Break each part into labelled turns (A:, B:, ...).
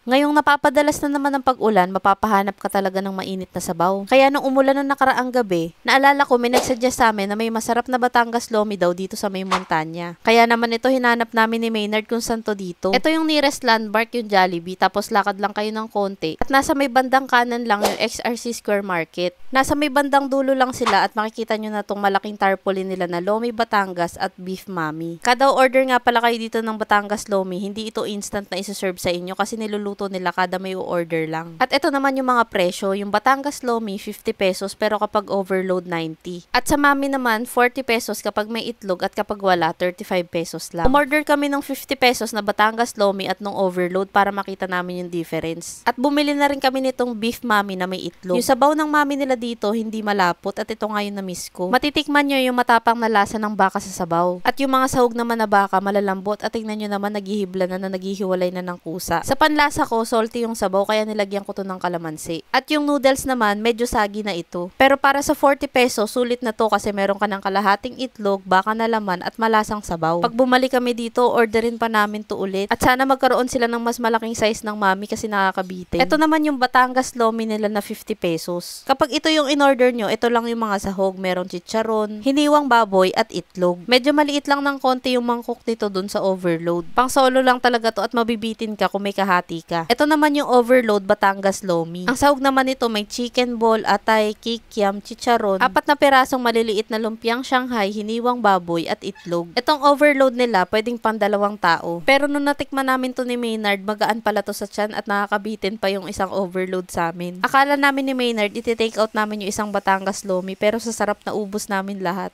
A: Ngayong napapadalas na naman ng pag-ulan, mapapahanap ka talaga ng mainit na sabaw. Kaya nung umulan ng nakaraang gabi, naalala ko may nagsuggest sa amin na may masarap na Batangas Lomi daw dito sa may montanya. Kaya naman ito hinanap namin ni Maynard kung saan to dito. Ito yung nearest landmark, yung Jollibee, tapos lakad lang kayo ng konti. At nasa may bandang kanan lang yung XRC Square Market. Nasa may bandang dulo lang sila at makikita nyo na tong malaking tarpaulin nila na Lomi Batangas at Beef Mami. Kada order nga pala kayo dito ng Batangas Lomi, hindi ito instant na isi-serve sa inyo kasi niluluto nila kada may order lang. At ito naman yung mga presyo, yung Batangas Lomi 50 pesos pero kapag overload 90. At sa Mami naman 40 pesos kapag may itlog at kapag wala 35 pesos lang. Umorder kami ng 50 pesos na Batangas Lomi at nung overload para makita namin yung difference. At bumili na rin kami nitong Beef Mami na may itlog. Yung sabaw ng Mami nila dito hindi malapot at ito nga yung na-miss ko. Matitikman nyo yung matapang na lasa ng baka sa sabaw. At yung mga sahog naman na baka malalambot at tingnan nyo naman naghihibla na naghihiwalay na ng kusa. Sa panlasa ko, salty yung sabaw kaya nilagyan ko to ng kalamansi. At yung noodles naman, medyo sagi na ito. Pero para sa 40 pesos, sulit na to kasi meron ka ng kalahating itlog, baka na laman at malasang sabaw. Pag bumalik kami dito, orderin pa namin to ulit. At sana magkaroon sila ng mas malaking size ng Mami kasi nakakabitin. Ito naman yung Batangas Lomi nila na 50 pesos. Kapag ito yung in-order nyo, ito lang yung mga sahog. Merong chicharon, hiniwang baboy at itlog. Medyo maliit lang ng konti yung mangkok nito dun sa overload. Pang solo lang talaga to at mabibitin ka kung may kahati ka. Ito naman yung overload Batangas Lomi. Ang sahog naman nito may chicken ball, atay, kikiam, chicharon, 4 na pirasong maliliit na lumpiang Shanghai, hiniwang baboy at itlog. Itong overload nila pwedeng pang 2 tao. Pero nung natikman namin to ni Maynard, magaan pala to sa tiyan at nakakabitin pa yung isang overload sa amin. Akala namin ni Maynard iti-take out namin yung isang Batangas Lomi pero sa sarap na ubos namin lahat.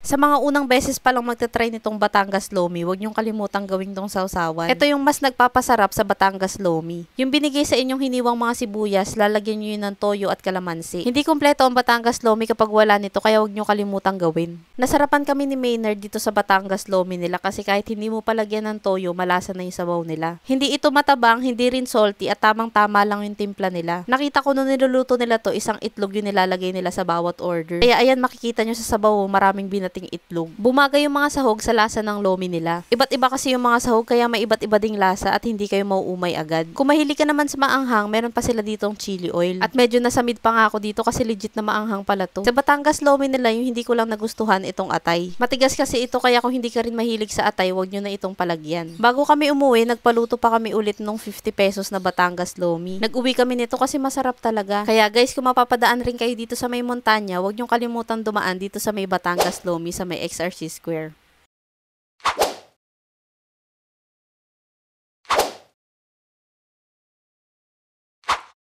A: Sa mga unang beses pa lang magta-try nitong Batangas Lomi, huwag niyong kalimutang gawin tong sausawan. Ito yung mas nagpapasarap sa Batangas Lomi. Yung binigay sa inyong hiniwang mga sibuyas, lalagyan niyo yun ng toyo at kalamansi. Hindi kompleto ang Batangas Lomi kapag wala nito, kaya huwag niyong kalimutang gawin. Nasarapan kami ni Maynard dito sa Batangas Lomi nila kasi kahit hindi mo palagyan ng toyo, malasa na yung sabaw nila. Hindi ito matabang, hindi rin salty at tamang-tama lang yung timpla nila. Nakita ko nung niluluto nila to, isang itlog yung nilalagay nila sa bawat order. Kaya ayan, makikita nyo sa sabaw, maraming binating itlog. Bumagay yung mga sahog sa lasa ng Lomi nila. Iba't iba kasi yung mga sahog kaya may iba't iba ding lasa at hindi kayo mauumay agad. Kung mahilig ka naman sa maanghang, meron pa sila ditong chili oil. At medyo nasamid pa nga ako dito kasi legit na maanghang pala to. Sa Batangas Lomi nila, yung hindi ko lang nagustuhan itong atay. Matigas kasi ito kaya kung hindi ka rin mahilig sa atay, wag nyo na itong palagyan. Bago kami umuwi, nagpaluto pa kami ulit nung 50 pesos na Batangas Lomi. Nag-uwi kami nito kasi masarap talaga. Kaya guys, kung mapapadaan rin kayo dito sa may montanya, wag nyo kalimutang dumaan dito sa may Batangas Lomi sa may XRC Square.